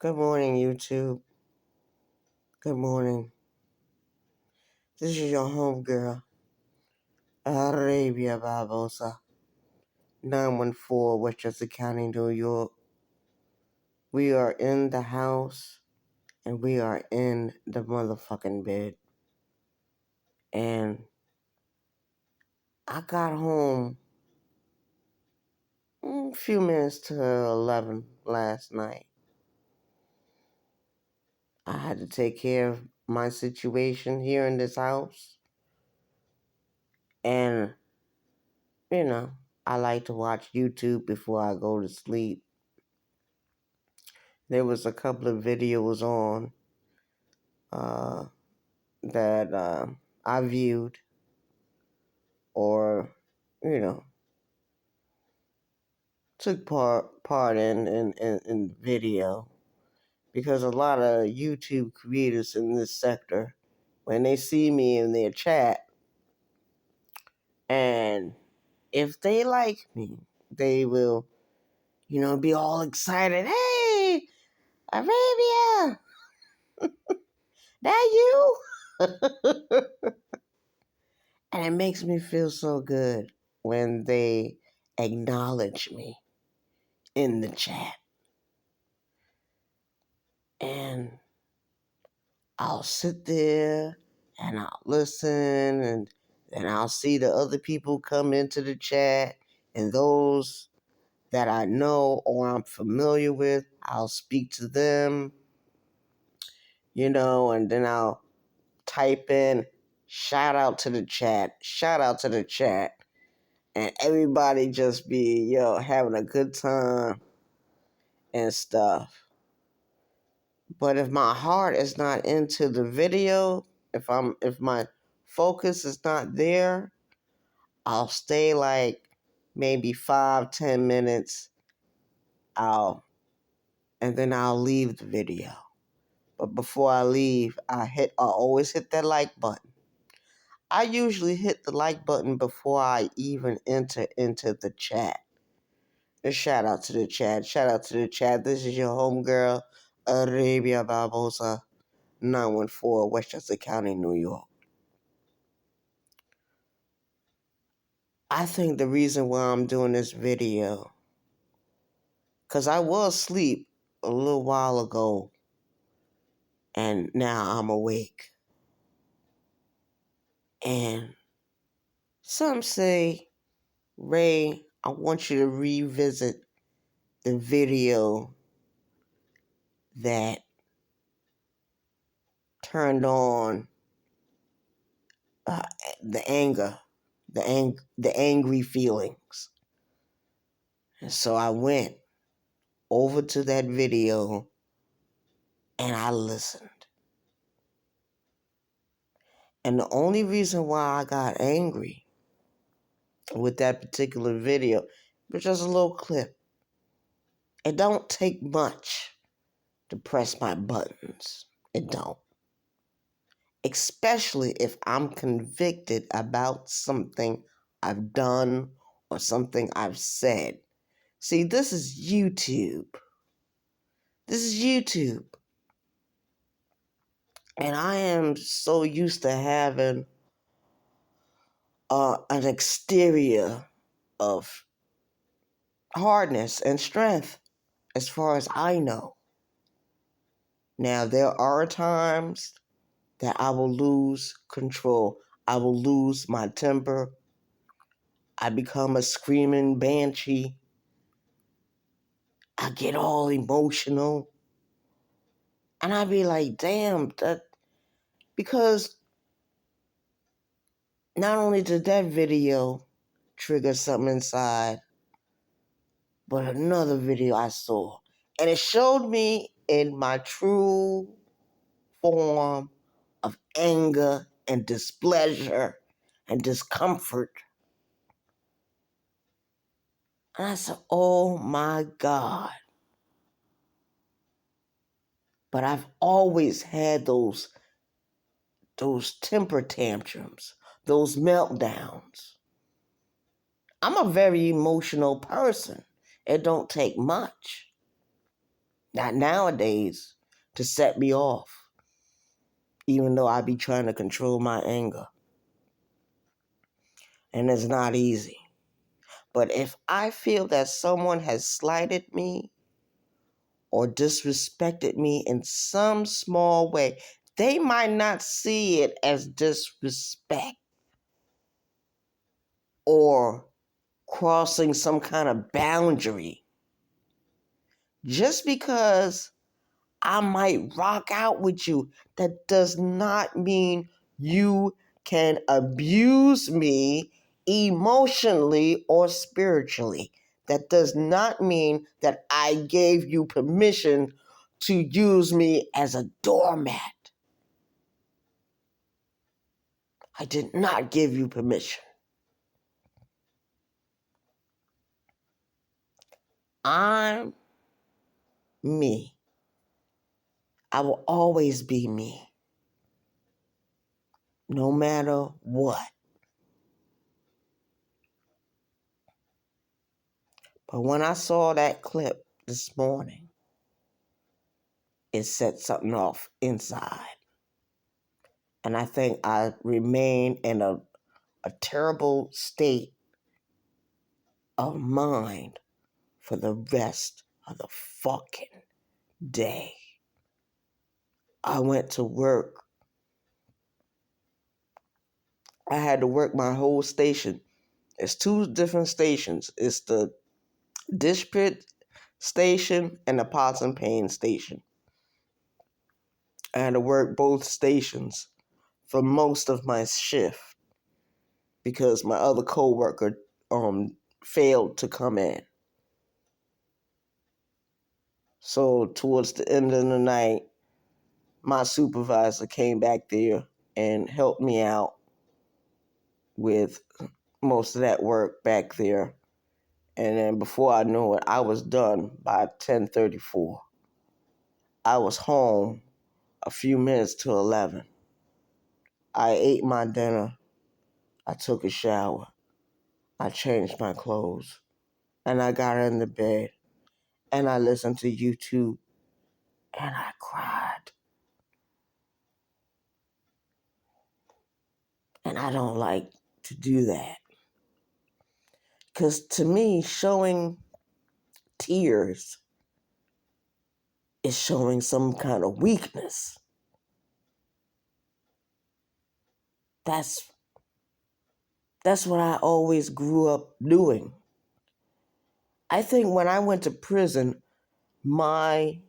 Good morning, YouTube. Good morning. This is your homegirl, Arabia Barbosa, 914 Westchester County, New York. We are in the house and we are in the motherfucking bed. And I got home a few minutes to 11 last night. I had to take care of my situation here in this house. And, I like to watch YouTube before I go to sleep. There was a couple of videos on that I viewed or, you know, took part in video, because a lot of YouTube creators in this sector, when they see me in their chat, and if they like me, they will, be all excited. Hey, Arabia, that you? And it makes me feel so good when they acknowledge me in the chat. And I'll sit there and I'll listen, and then I'll see the other people come into the chat, and those that I know or I'm familiar with, I'll speak to them, and then I'll type in shout out to the chat, and everybody just be, having a good time and stuff. But if my heart is not into the video, if my focus is not there, I'll stay like maybe 5-10 minutes and then I'll leave the video. But before I leave, I always hit that like button. I usually hit the like button before I even enter into the chat. And shout out to the chat. This is your homegirl, Arabia Barbosa, 914 Westchester County, New York. I think the reason why I'm doing this video, because I was asleep a little while ago, and now I'm awake. And some say, Ray, I want you to revisit the video that turned on uh, the anger, the angry feelings. And so I went over to that video and I listened. And the only reason why I got angry with that particular video was just a little clip. It don't take much to press my buttons. It don't. Especially if I'm convicted about something I've done or something I've said. See, this is YouTube. And I am so used to having an exterior of hardness and strength, as far as I know. Now, there are times that I will lose control. I will lose my temper. I become a screaming banshee. I get all emotional. And I be like, damn, because not only did that video trigger something inside, but another video I saw. And it showed me in my true form of anger and displeasure and discomfort. And I said, oh my God. But I've always had those temper tantrums, those meltdowns. I'm a very emotional person. It don't take much. Not nowadays, to set me off, even though I be trying to control my anger. And it's not easy. But if I feel that someone has slighted me or disrespected me in some small way, they might not see it as disrespect or crossing some kind of boundary. Just because I might rock out with you, that does not mean you can abuse me emotionally or spiritually. That does not mean that I gave you permission to use me as a doormat. I did not give you permission. I'm me. I will always be me, no matter what. But when I saw that clip this morning, it set something off inside. And I think I remain in a terrible state of mind for the rest of the fucking day. I went to work. I had to work my whole station. It's two different stations. It's the Dish Pit station and the Pots and Pans station. I had to work both stations for most of my shift because my other coworker failed to come in. So towards the end of the night, my supervisor came back there and helped me out with most of that work back there. And then before I knew it, I was done by 10:34. I was home a few minutes to 11. I ate my dinner. I took a shower. I changed my clothes. And I got in the bed. And I listened to YouTube. And I cried. And I don't like to do that. Because to me, showing tears is showing some kind of weakness. That's what I always grew up doing. I think when I went to prison, my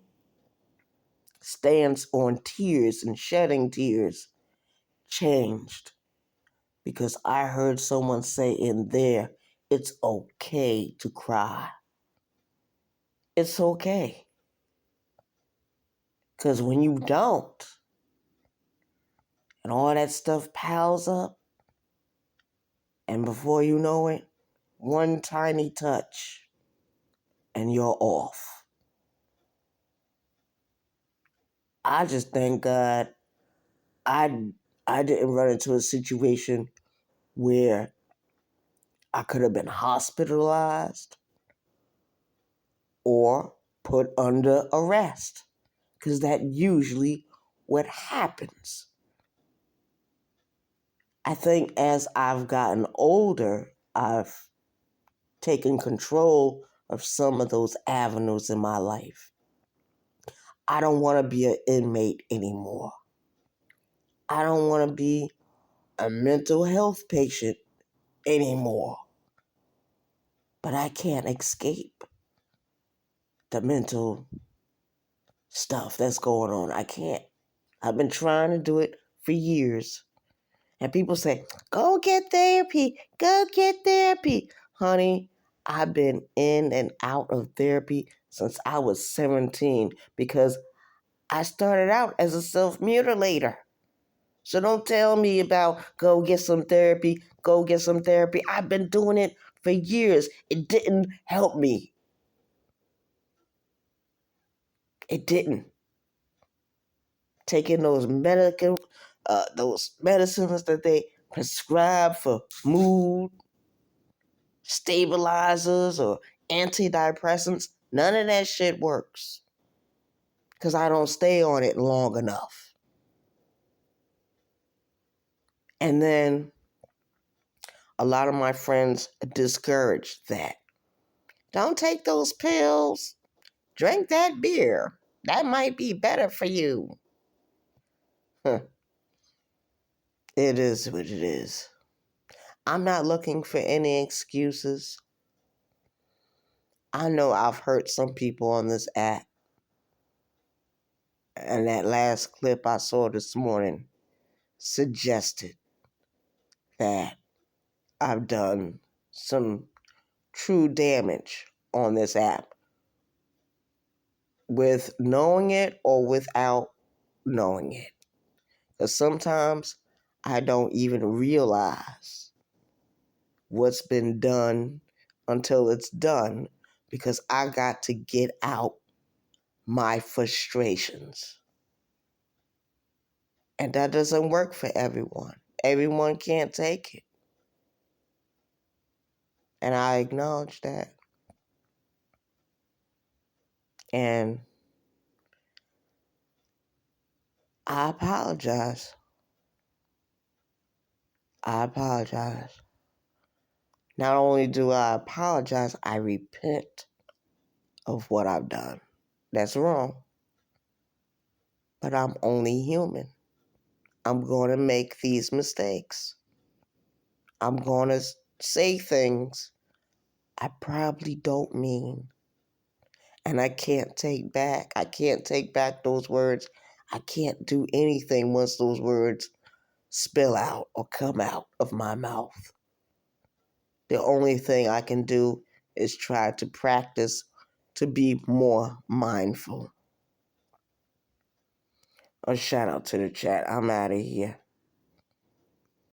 stance on tears and shedding tears changed because I heard someone say in there, it's okay to cry. It's okay. Because when you don't, and all that stuff piles up, and before you know it, one tiny touch, and you're off. I just thank God I didn't run into a situation where I could have been hospitalized or put under arrest, because that usually what happens. I think as I've gotten older, I've taken control of some of those avenues in my life. I don't want to be an inmate anymore. I don't want to be a mental health patient anymore. But I can't escape the mental stuff that's going on. I can't. I've been trying to do it for years. And people say, go get therapy. Go get therapy. Honey, I've been in and out of therapy since I was 17 because I started out as a self-mutilator. So don't tell me about go get some therapy, go get some therapy. I've been doing it for years. It didn't help me. It didn't. Taking those those medicines that they prescribe for mood stabilizers or antidepressants, none of that shit works. because I don't stay on it long enough. And then a lot of my friends discourage that. Don't take those pills. Drink that beer. That might be better for you. Huh. It is what it is. I'm not looking for any excuses. I know I've hurt some people on this app. And that last clip I saw this morning suggested that I've done some true damage on this app with knowing it or without knowing it. Because sometimes I don't even realize what's been done until it's done because I got to get out my frustrations. And that doesn't work for everyone. Everyone can't take it. And I acknowledge that. And I apologize. I apologize. Not only do I apologize, I repent of what I've done. That's wrong. But I'm only human. I'm going to make these mistakes. I'm going to say things I probably don't mean. And I can't take back. I can't take back those words. I can't do anything once those words spill out or come out of my mouth. The only thing I can do is try to practice to be more mindful. A shout out to the chat. I'm out of here.